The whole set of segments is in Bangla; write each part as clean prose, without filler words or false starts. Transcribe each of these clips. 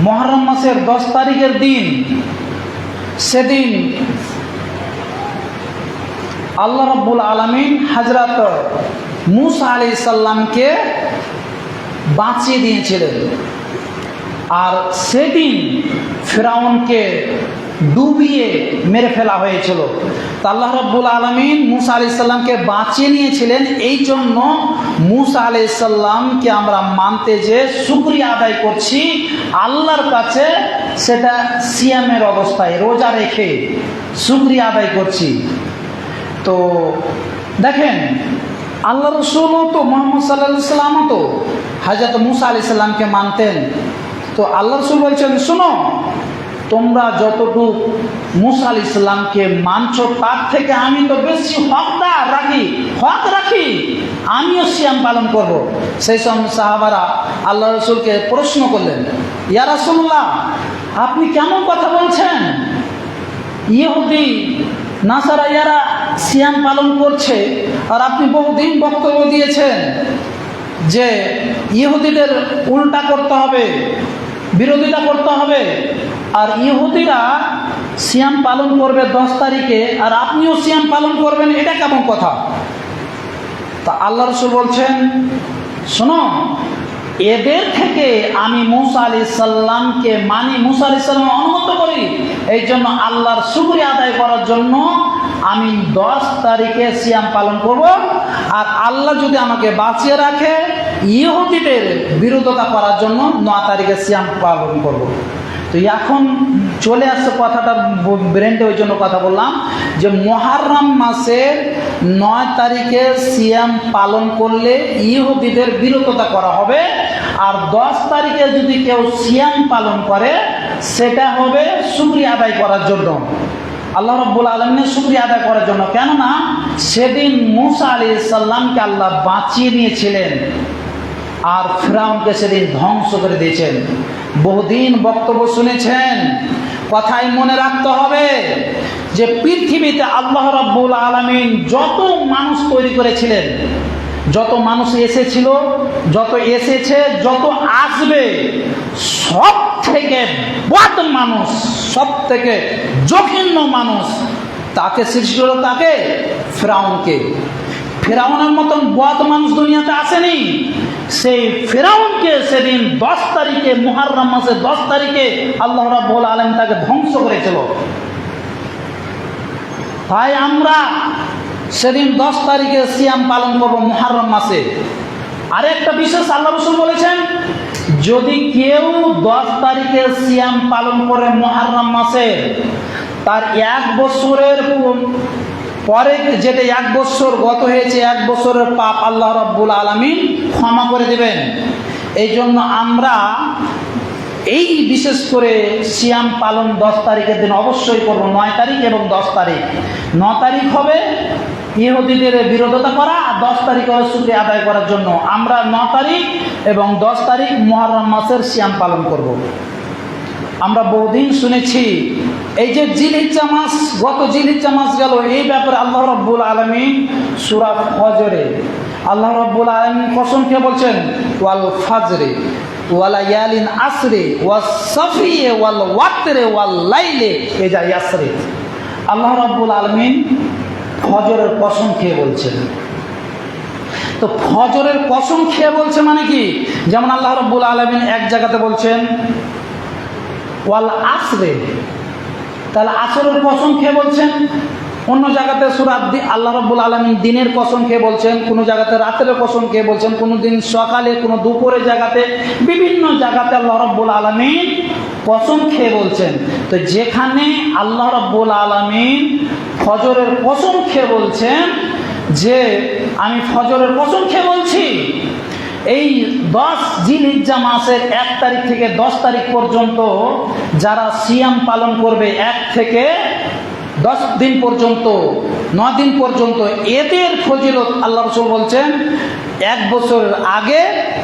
মুহররম মাসের 10 তারিখের দিন, সেদিন আল্লাহ রাব্বুল আলামিন হযরত মূসা আলাইহিস সালামকে বাঁচিয়ে দিয়েছিলেন। আর সেদিন ফিরআউনকে ডুবিয়ে মেরে ফেলা হয়েছিল। তা আল্লাহ রাব্বুল আলামিন মূসা আলাইহিস সালামকে বাঁচিয়ে নিয়েছিলেন। এই জন্য মূসা আলাইহিস সালামকে আমরা মানতে যে শুকরিয়া আদায় করছি আল্লাহর কাছে, সেটা সিয়ামের অবস্থায় রোজা রেখে শুকরিয়া আদায় করছি। তো দেখেন, আল্লাহ রসুলও তো মুহাম্মদ সাল্লাল্লাহু আলাইহি ওয়াসাল্লামও তো হযরত মূসা আলাইহিস সালামকে মানতেন। তো আল্লাহ রসুল বলছেন, শোনো, তোমরা যতটুকু মূসা আলাইহিস সালামকে মানছো তার থেকে আমি তো বেশি হক রাখি, আমিও সিয়াম পালন করব। সেই সব সাহাবারা আল্লাহ রসুলকে প্রশ্ন করলেন, ইয়া রাসূলুল্লাহ, আপনি কেমন কথা বলছেন? ইহুদি নাসারা ইয়ারা সিয়াম পালন করছে, আর আপনি বহুদিন বক্তব্য দিয়েছেন যে ইহুদিদের উল্টা করতে হবে, বিরোধিতা করতে হবে, আর ইহুদিরা সিয়াম পালন করবে 10 তারিখে আর আপনিও সিয়াম পালন করবেন, এটা কেমন কথা? তা আল্লাহ রাসূল বলছেন, শোনো, এদের থেকে আমি মূসা আলাইহিস সালামকে মানি, মূসা আলাইহিস সালাম অনুগত করি। এই জন্য আল্লাহর শুকরিয়া আদায় করার জন্য আমি 10 তারিখে সিয়াম পালন করব। আর আল্লাহ যদি আমাকে বাঁচিয়ে রাখে ইহুদিদের বিরোধিতা করার জন্য 9 তারিখে সিয়াম পালন করব। তো এখন চলে আসছে কথাটা ব্রেন্ডে, ওই জন্য কথা বললাম যে মুহররম মাসের 9 তারিখে সিয়াম পালন করলে ইহুদিদের বিরোধিতা করা হবে, আর 10 তারিখে যদি কেউ সিয়াম পালন করে সেটা হবে শুকরিয়া আদায় করার জন্য, আল্লাহ রাব্বুল আলামিনের শুকরিয়া আদায় করার জন্য। কেননা সেদিন মূসা আলাইহিস সালামকে আল্লাহ বাঁচিয়ে নিয়েছিলেন আর ফিরআউনকে সেদিন ধ্বংস করে দিয়েছেন। বহুদিন বক্তব্য শুনেছেন, কথাই মনে রাখতে হবে যে পৃথিবীতে আল্লাহ রাব্বুল আলামিন যত মানুষ তৈরি করেছিলেন, যত মানুষ এসেছিল, যত এসেছে, যত আসবে, সব থেকে বদ মানুষ, সব থেকে জঘন্য মানুষ তাকে সৃষ্টি হলো, তাকে ফিরআউনকে। ফিরআউনের মতন বদ মানুষ দুনিয়াতে আসেনি। সেই ফিরআউনকে সেদিন 10 তারিখে, মুহররম মাসের 10 তারিখে আল্লাহ রাব্বুল আলামিন তাকে ধ্বংস করেছিল। তাই আমরা সেদিন 10 তারিখে সিয়াম পালন করব মুহররম মাসে। আরেকটা বিশেষ আল্লাহ রাসূল বলেছেন, যদি কেউ 10 তারিখে সিয়াম পালন করে মুহররম মাসে, তার 1 বছরের পরে যেটা 1 বছর গত হয়েছে, 1 বছরের পাপ আল্লাহ রাব্বুল আলামিন ক্ষমা করে দেবেন। এই জন্য আমরা এই বিশেষ করে সিয়াম পালন 10 তারিখের দিন অবশ্যই করব, 9 তারিখ এবং 10 তারিখ। 9 তারিখ হবে ইহুদিদের বিরোধিতা করা, আর 10 তারিখ হবে শুকরিয়া আদায় করার জন্য। আমরা 9 তারিখ এবং 10 তারিখ মুহররম মাসের সিয়াম পালন করব। আমরা বহুদিন শুনেছি এই যে জিলহিজ্জা মাস, গত জিলহিজ্জা মাস গেল, এই ব্যাপারে আল্লাহ রাব্বুল আলামিন সূরা ফজরে আল্লাহ রাব্বুল আলামিন কসম খেয়ে বলছেন, ওয়াল ফাজরে ওয়ালায়ালিন আসরে ওয়াসফিয়ে ওয়াল ওয়াতরে ওয়াল লাইলে ইযা ইয়াসরি। আল্লাহ রাব্বুল আলামিন ফজরের কসম খেয়ে বলছেন। তো ফজরের কসম খেয়ে বলছে মানে কি? যেমন আল্লাহ রাব্বুল আলামিন এক জায়গাতে বলছেন ওয়াল আসরে, তাহলে আসরের কসম খেয়ে বলছেন। অন্য জায়গাতে সূরা আল্লাহ রাব্বুল আলামিন দিনের কসম খেয়ে বলছেন, কোনো জায়গাতে রাতের কসম খেয়ে বলছেন, কোনো দিন সকালে, কোনো দুপুরের জায়গাতে, বিভিন্ন জায়গাতে আল্লাহ রাব্বুল আলামিন কসম খেয়ে বলছেন। তো যেখানে আল্লাহ রাব্বুল আলামিন ফজরের কসম খেয়ে বলছেন যে আমি ফজরের কসম খেয়ে বলছি, এই 10 জিলহিজ্জা মাসের 1 তারিখ থেকে 10 তারিখ পর্যন্ত যারা সিয়াম পালন করবে, 1 থেকে 10 দিন পর্যন্ত, 9 দিন পর্যন্ত, এদের ফজিলত আল্লাহ রাসূল বলছেন 1 বছরের আগে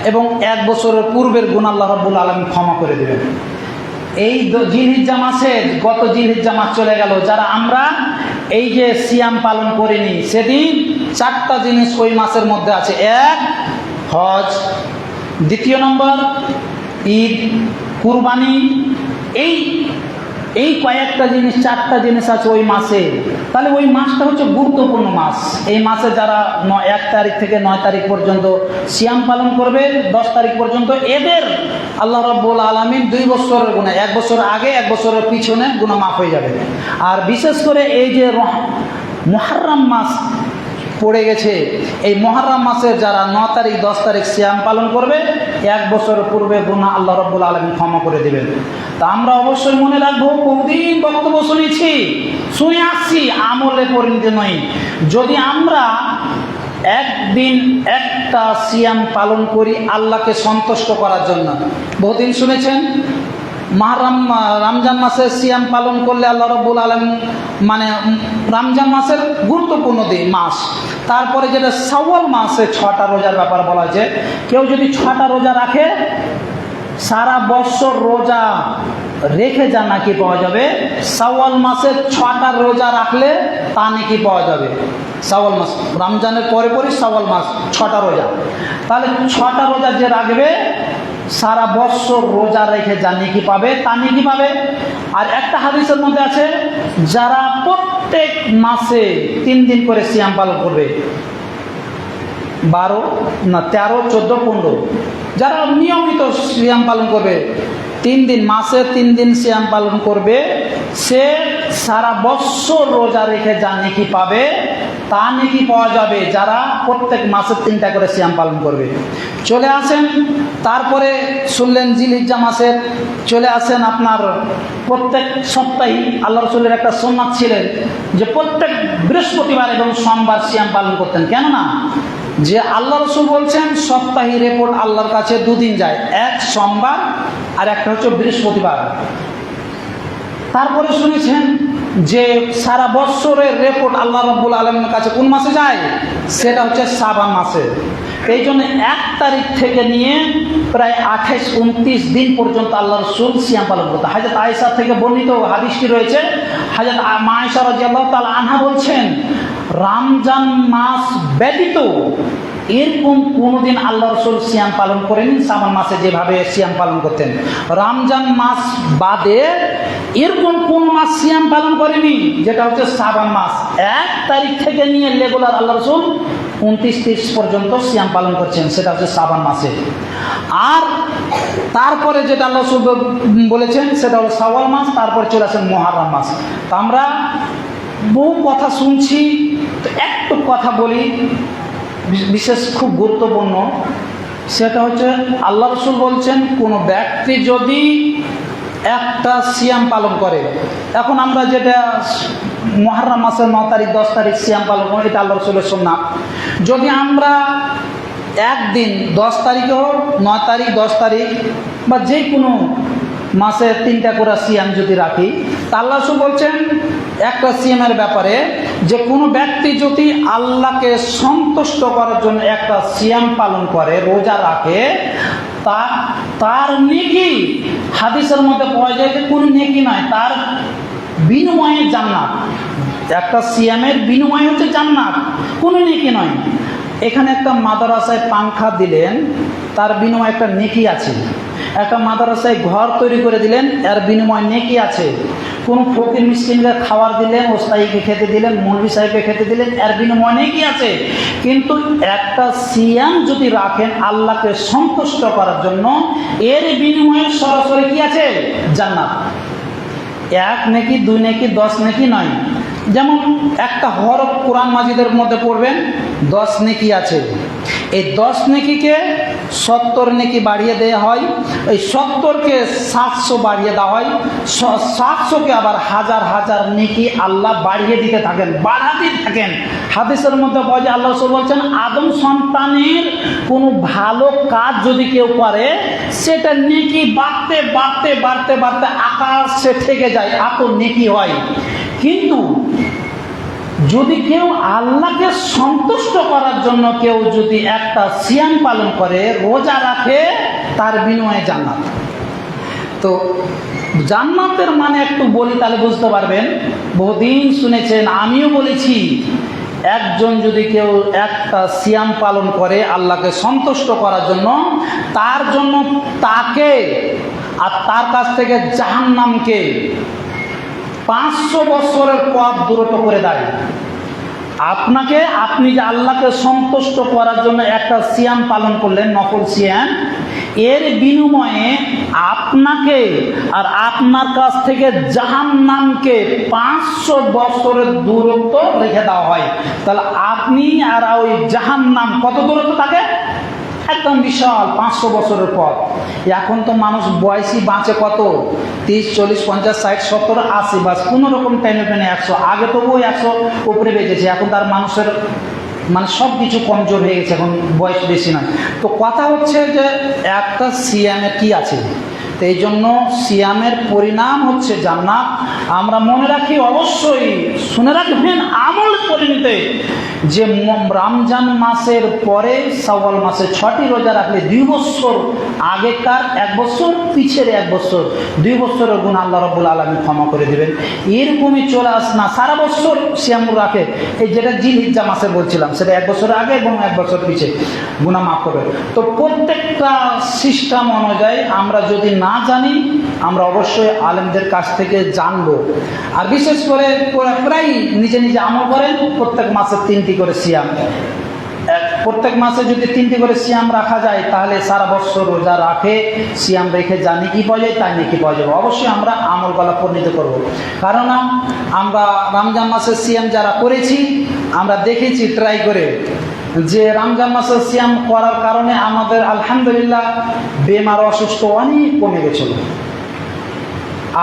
এবং 1 বছরের পূর্বের গুনাহ আল্লাহ রাব্বুল আলামিন ক্ষমা করে দেবেন। এই জিলহিজ্জা মাসে, গত জিলহিজ্জা মাস চলে গেল, যারা আমরা এই যে সিয়াম পালন করিনি, সেদিন 4টা জিনিস ওই মাসের মধ্যে আছে। 1 হজ, 2 নম্বর ঈদ কুরবানি, এই এই কয়েকটা জিনিস, 4টা জিনিস আছে ওই মাসে। তাহলে ওই মাসটা হচ্ছে গুরুত্বপূর্ণ মাস। এই মাসে যারা 1 তারিখ থেকে 9 তারিখ পর্যন্ত সিয়াম পালন করবে, 10 তারিখ পর্যন্ত, এদের আল্লাহ রাব্বুল আলামিন 2 বছরের গুনাহ, 1 বছর আগে 1 বছরের পিছনে গুনাহ মাফ হয়ে যাবে। আর বিশেষ করে এই যে মুহররম মাস পড়ে গেছে, এই মুহররম মাসের যারা 9 তারিখ 10 তারিখ সিয়াম পালন করবে, 1 বছর পূর্বে গুনাহ আল্লাহ রাব্বুল আলামিন ক্ষমা করে দেবেন। তা আমরা অবশ্যই মনে রাখবো, বহুদিন বক্তব্য শুনে আসছি, আমলে পরিণত নয়। যদি আমরা একদিন একটা সিয়াম পালন করি আল্লাহকে সন্তুষ্ট করার জন্য, বহুদিন শুনেছেন রমজান মাসের সিয়াম পালন করলে আল্লাহ রাব্বুল আলামিন, মানে রমজান মাসের গুরুত্বপূর্ণ মাস। তারপরে যেটা শাওয়াল মাসে 6টা রোজার ব্যাপার বলা হয়েছে, কেউ যদি 6টা রোজা রাখে, সারা বছর রোজা রেখে যা নাকি পাওয়া যাবে, শাওয়াল মাসে 6টা রোজা রাখলে তা নাকি পাওয়া যাবে। শাওয়াল মাস, রমজানের পরে পরে শাওয়াল মাস, 6টা রোজা। তাহলে 6টা রোজা যে রাখবে, সারা বছর রোজা রেখে যা নেকি পাবে তা নেকি পাবে। আর একটা হাদিসের মধ্যে আছে, যারা প্রত্যেক মাসে 3 দিন করে সিয়াম পালন করবে, 13, 14, 15, যারা নিয়মিত সিয়াম পালন করবে, 3 দিন, মাসে 3 দিন সিয়াম পালন করবে, সে সারা বছর রোজা রেখে যা নেকি পাবে তা নেকি পাওয়া যাবে, যারা প্রত্যেক মাসে 3টা করে সিয়াম পালন করবে। চলে আসেন, তারপরে শুনলেন জিলহিজ্জা মাসের, চলে আসেন আপনার প্রত্যেক সপ্তাহে আল্লাহ রাসূলের একটা সুন্নাত ছিলেন যে প্রত্যেক বৃহস্পতিবার এবং সোমবার সিয়াম পালন করতেন। কেননা যে আল্লাহ রাসূল বলছেন, সপ্তাহে রিপোর্ট আল্লাহর কাছে 2 দিন যায়, এক সোমবার আর একটা হচ্ছে বৃহস্পতিবার। তারপরে শুনেছেন যে সারা বছরের রিপোর্ট আল্লাহ রাব্বুল আলামিনের কাছে কোন মাসে যায়, সেটা হচ্ছে শাবান মাসে। এই জন্য 1 তারিখ থেকে নিয়ে প্রায় 28-29 দিন পর্যন্ত আল্লাহ রাসূল সিয়াম পালন করতেন। হযরত আয়েশা থেকে বর্ণিত হাদিসটি রয়েছে, হযরত আয়েশা রাদিয়াল্লাহু তাআলা আনহা বলছেন, রমজান মাস ব্যতীত এরকম কোনোদিন আল্লাহ রাসূল সিয়াম পালন করেনি শাবান মাসে যেভাবে সিয়াম পালন করতেন। রমজান মাস বাদে এরকম কোন মাস সিয়াম পালন করেনি, যেটা হচ্ছে শাবান মাস। 1 তারিখ থেকে নিয়ে রেগুলার আল্লাহ রাসূল 29-30 পর্যন্ত সিয়াম পালন করছেন, সেটা হচ্ছে শাবান মাসে। আর তারপরে যেটা আল্লাহ রাসূল বলেছেন সেটা হলো শাওয়াল মাস, তারপর চলে আসেন মুহররম মাস। তো আমরা বহু কথা শুনছি, তো একটু কথা বলি, বিশেষ খুব গুরুত্বপূর্ণ। সেটা হচ্ছে আল্লাহ রাসূল বলছেন, কোনো ব্যক্তি যদি একটা সিয়াম পালন করে, এখন আমরা যেটা মুহররম মাসের 9 তারিখ 10 তারিখ সিয়াম পালন করি, এটা আল্লাহ রাসূলের সুন্নাত। যদি আমরা একদিন 10 তারিখে হোক, 9 তারিখ 10 তারিখ বা যে কোনো মাসে 3টা করে সিয়াম যদি রাখি, তা আল্লাহ রাসূল বলছেন একটা সিয়ামের ব্যাপারে, যে কোনো ব্যক্তি যদি আল্লাহকে সন্তুষ্ট করার জন্য একটা সিয়াম পালন করে, রোজা রাখে, তার নেকি, হাদিসের মধ্যে পাওয়া যায় যে কোনো নেকি নয়, তার বিনিময়ে জান্নাত। একটা সিয়ামের বিনিময় হচ্ছে জান্নাত, কোনো নেকি নয়। এখানে একটা মাদ্রাসায় পাংখা দিলেন, তার বিনিময়ে একটা নেকি আছে। একটা মাদ্রাসায় ঘর তৈরি করে দিলেন, এর বিনিময় নেকি আছে। কোনো ফকির মিসকিনকে খাবার দিলেন, ওস্তাদকে খেতে দিলেন, মৌলভী সাহেবকে খেতে দিলেন, এর বিনিময় নেকি আছে। কিন্তু একটা সিয়াম যদি রাখেন আল্লাহকে সন্তুষ্ট করার জন্য, এর বিনিময়ে সরাসরি কি আছে, জান্নাত। 1 নেকি 2 নেকি 10 নেকি নয়। যেমন একটা হরফ কোরআন মাজিদের মধ্যে পড়বেন, 10 নেকি আছে। এই 10 নেকিকে 70 নেকি বাড়িয়ে দেওয়া হয়, এই 70কে 700 বাড়িয়ে দেওয়া হয়, 700কে আবার হাজার হাজার নেকি আল্লাহ বাড়িয়ে দিতে থাকেন, বাড়াতে থাকেন। হাদিসের মধ্যে বলে আল্লাহ রাসূল বলছেন, আদম সন্তানের কোনো ভালো কাজ যদি কেউ করে, সেটা নেকি বাড়তে বাড়তে বাড়তে বাড়তে আকাশে থেকে যায়, এত নেকি হয়। কিন্তু যদি কেউ আল্লাহকে সন্তুষ্ট করার জন্য কেউ যদি একটা সিয়াম পালন করে, রোজা রাখে, তার বিনিময়ে জান্নাত। তো জান্নাতের মানে একটু বলি, তাহলে বুঝতে পারবেন। বহুদিন শুনেছেন, আমিও বলেছি, একজন যদি কেউ একটা সিয়াম পালন করে আল্লাহকে সন্তুষ্ট করার জন্য, তার জন্য তাকে আর তার কাছ থেকে জাহান্নামকে 500 বছরের পথ দূরত্ব করে দেয়। আপনি যে আল্লাহকে সন্তুষ্ট করার জন্য একটা সিয়াম পালন করলেন, নফল সিয়াম, এর বিনিময়ে আপনাকে আর আপনার কাছ থেকে জাহান্নামকে 500 বছরের দূরত্ব রেখে দেওয়া হয়। তাহলে আপনি আর ওই জাহান্নাম কত দূরত্ব থাকে? একদম বিশাল, 500 বছরের পথ। এখন তো মানুষ বয়সী বাঁচে কত, 30, 40, 50, 60, 70, 80, বাস কোনো রকম টেনে 100। আগে তো ওই 100 উপরে বেঁচেছে। এখন তার মানুষের সব কিছু কমজোর হয়ে গেছে, এখন বয়স বেশি নয়। তো কথা হচ্ছে যে একটা সিয়ামের কি আছে, তো এই জন্য সিয়ামের পরিণাম হচ্ছে জান্নাত। আমরা মনে রাখি, অবশ্যই শুনে রাখবেন আমল করে নিতে, যে রমজান মাসের পরে শাওয়াল মাসে 6টি রোজা রাখলে 2 বছর আগেকার 1 বছর, পিছের 1 বছর, 2 বছরের গুনাহ আল্লাহ রাব্বুল আলামিন ক্ষমা করে দেবেন। এরকমই চলে আস না সারা বছর সিয়াম রাখে, এই যেটা জিলহিজ্জা মাসে বলছিলাম, সেটা 1 বছর আগে এবং 1 বছর পিছে গুনাহ মাফ করবে। তো প্রত্যেকটা সিস্টেম অনুযায়ী আমরা যদি না জানি, আমরা অবশ্যই আলেমদের কাছ থেকে জানবো। আর বিশেষ করে প্রায় নিজে নিজে আমল করেন, প্রত্যেক মাসে 3টি করে সিয়াম, প্রত্যেক মাসে যদি 3টি করে সিয়াম রাখা যায়, তাহলে সারা বছর রোজা রাখে সিয়াম রেখে জানি কি পাওয়া যায়, তাই নাকি পাওয়া যাবে। অবশ্যই আমরা আমলগুলো পরিণত করব, কারণ আমরা রমজান মাসের সিয়াম যারা করেছি, আমরা দেখেছি ট্রাই করে যে রমজান মাসের সিয়াম করার কারণে আমাদের আলহামদুলিল্লাহ বেমার অসুস্থ অনেক কমে গেছিল।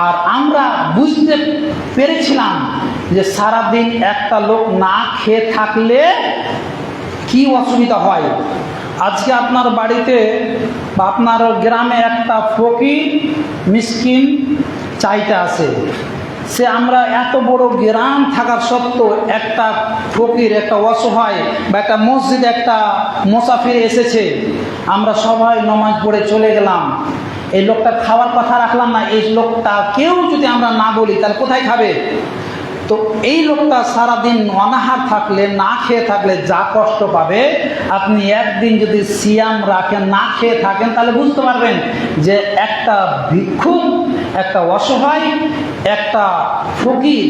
আর আমরা বুঝতে পেরেছিলাম যে সারাদিন একটা লোক না খেয়ে থাকলে কি অসুবিধা হয়। আজকে আপনার বাড়িতে বা আপনার গ্রামে একটা ফকির মিসকিন চাইতে আসে, সে আমরা এত বড় গ্রাম থাকার সত্ত্বেও একটা ফকির, একটা অসহায় বা একটা মসজিদে একটা মুসাফির এসেছে, আমরা সবাই নামাজ পড়ে চলে গেলাম, এই লোকটা খাওয়ার কথা রাখলাম না, এই লোকটা কেউ যদি আমরা না বলি তাহলে কোথায় খাবে? তো এই লোকটা সারাদিন অনাহার থাকলে, না খেয়ে থাকলে যা কষ্ট পাবে, আপনি একদিন যদি সিয়াম রাখেন, না খেয়ে থাকেন, তাহলে বুঝতে পারবেন যে একটা ভিক্ষুক, একটা অসহায়, একটা ফকির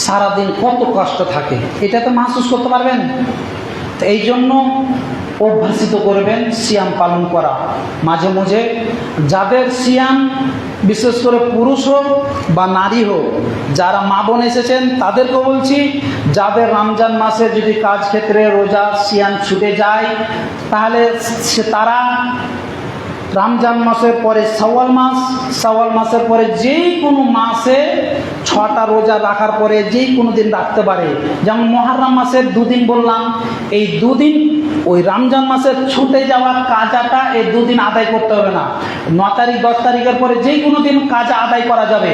সারাদিন কত কষ্ট থাকে, এটা তো মাহসুস করতে পারবেন। তো এই জন্য অভ্যাসিত করবেন সিয়াম পালন করা। মাঝে মাঝে যাদের সিয়াম, বিশেষ করে পুরুষ হোক বা নারী হোক, যারা মা বোন এসেছেন তাদেরকেও বলছি, যাদের রমজান মাসে যদি কাজ ক্ষেত্রে রোজা সিয়াম ছুটে যায়, তাহলে তারা রমজান মাসের পরে শাওয়াল মাসের পরে যেই কোনো মাসে 6টা রোজা রাখার পরে যেই কোনো দিন রাখতে পারে। যেমন মুহররম মাসের 2 দিন বললাম, এই 2 দিন ওই রমজান মাসের ছুটে যাওয়ার কাজাটা এই 2 দিন আদায় করতে হবে না। 9 তারিখ 10 তারিখের পরে যেই কোনো দিন কাজা আদায় করা যাবে।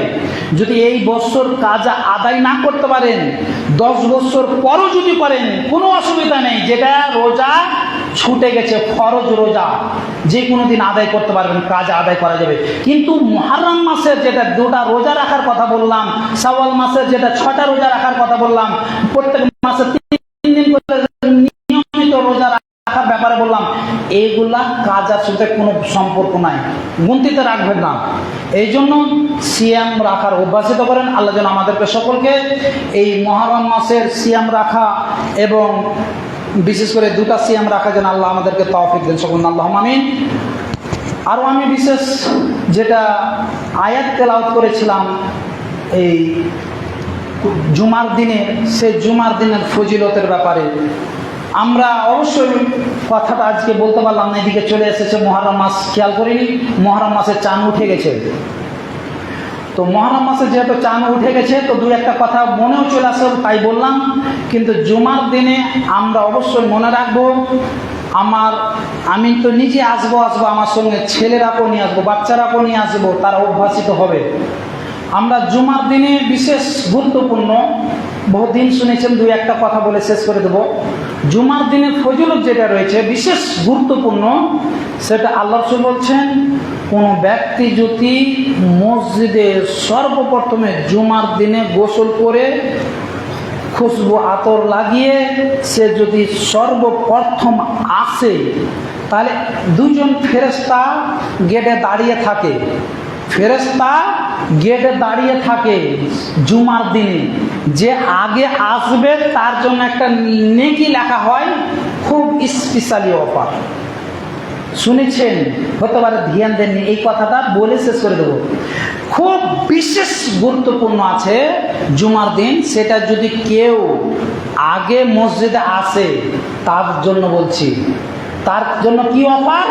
যদি এই বছর কাজা আদায় না করতে পারেন, 10 বছর পরও যদি করেন কোনো অসুবিধা নেই, যেটা রোজা ছুটে গেছে ফরজ রোজা, যে কোনো দিন আদায় করতে পারবেন, কাজ আদায় করা যাবে। কিন্তু মুহররম মাসের যেটা 2টা রোজা রাখার কথা বললাম, শাওয়াল মাসের যেটা 6টা রোজা রাখার কথা বললাম, প্রত্যেক মাসে 3 দিন করে নিয়মিত রোজা রাখার ব্যাপারে বললাম, এইগুলা কাজার সাথে কোনো সম্পর্ক নাই, গুনতিতে রাখবেন না। এই জন্য সিয়াম রাখার অভ্যাসিত করেন। আল্লাহ যেন আমাদেরকে সকলকে এই মুহররম মাসের সিয়াম রাখা এবং বিশেষ করে 2টা সিয়াম রাখা যেন আল্লাহ আমাদেরকে তৌফিক দেন, সকল আল্লাহুম্মা আমিন। আরও আমি বিশেষ যেটা আয়াত তেলাওয়াত করেছিলাম এই জুমার দিনের, সেই জুমার দিনের ফজিলতের ব্যাপারে আমরা অবশ্যই কথাটা আজকে বলতে পারলাম না, এদিকে চলে এসেছে মুহররম মাস, খেয়াল করিনি মুহররম মাসে চাঁদ উঠে গেছে। তো মুহররম মাসে যেহেতু চাঁদ উঠে গেছে, তো 2-1টা কথা মনেও চলে আসে, তাই বললাম। কিন্তু জুমার দিনে আমরা অবশ্যই মনে রাখবো, আমি তো নিজে আসবো, আমার সঙ্গে ছেলেরাকেও নিয়ে আসবো, বাচ্চারাকেও নিয়ে আসবো, তারা অভ্যাসিত হবে। আমরা জুমার দিনে বিশেষ গুরুত্বপূর্ণ, বহুদিন শুনেছেন, 2-1টা কথা বলে শেষ করে দেব। জুমার দিনের ফজিলত যেটা রয়েছে বিশেষ গুরুত্বপূর্ণ, সেটা আল্লাহ রাসূল বলছেন, কোনো ব্যক্তি যদি মসজিদে সর্বপ্রথমে জুমার দিনে গোসল করে খুশবু আতর লাগিয়ে সে যদি সর্বপ্রথম আসে, তাহলে 2জন ফেরেশতা গেটে দাঁড়িয়ে থাকে। ফেরেশতা গেটে দাঁড়িয়ে থাকে জুমার দিনে, যে আগে আসবে তার জন্য একটা নেকি লেখা হয়, খুব স্পেশালি অফার। শুনেছেন, হতে পারে ধ্যান দেননি, এই কথাটা বলে শেষ করে দেবো। খুব বিশেষ গুরুত্বপূর্ণ আছে জুমার দিন, সেটা যদি কেউ আগে মসজিদে আসে তার জন্য বলছি। তার জন্য কি অফার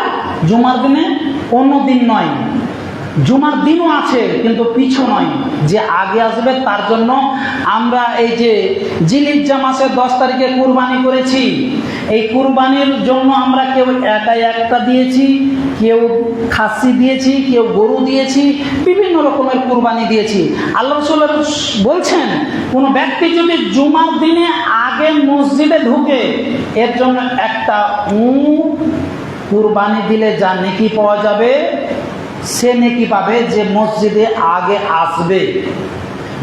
জুমার দিনে? অন্য দিন নয়, জুমার দিনও আছে কিন্তু পিছু নয়, যে আগে আসবে তার জন্য। আমরা এই যে জিলহিজ্জা মাসের 10 তারিখে কুরবানি করেছি, এই কুরবানির জন্য আমরা কেউ একাই একটা দিয়েছি, কেউ খাসি দিয়েছি, কেউ গরু দিয়েছি, বিভিন্ন রকমের কুরবানি দিয়েছি। আল্লাহ রাসূল বলছেন, কোনো ব্যক্তি যদি জুমার দিনে আগে মসজিদে ঢুকে, এর জন্য একটা উট কুরবানি দিলে যা নেকি পাওয়া যাবে, সে নেকি পাবে যে মসজিদে আগে আসবে।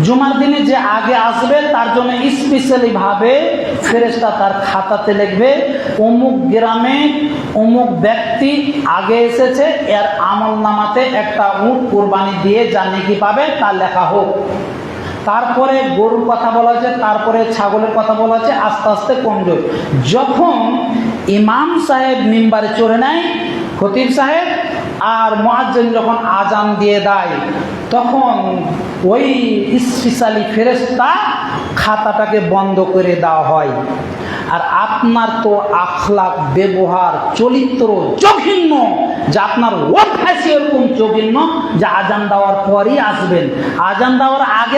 জুমার দিনে যে আগে আসবে তার জন্য স্পেশালি ভাবে ফেরেশতা তার খাতাতে লিখবে, অমুক গ্রামে অমুক ব্যক্তি আগে এসেছে, এর আমলনামাতে একটা উট কুরবানি দিয়ে যা নেকি পাবে তা লেখা হোক। তারপরে গরুর কথা বলা হয়েছে, তারপরে ছাগলের কথা বলা হয়েছে, আস্তে আস্তে কমজোর। যখন ইমাম সাহেব মিম্বারে চড়ে নেয়, খতিব সাহেব, আর মুয়াজ্জিন যখন আজান দিয়ে দেয়, তখন ওই স্পেশালি ফেরেশতা খাতাটাকে বন্ধ করে দেওয়া হয়। আর আপনার তো আখলাক, ব্যবহার, চরিত্র জঘন্য, যে আপনার অভ্যাস এরকম জঘন্য যে আজান দেওয়ার পরই আসবেন, আজান দেওয়ার আগে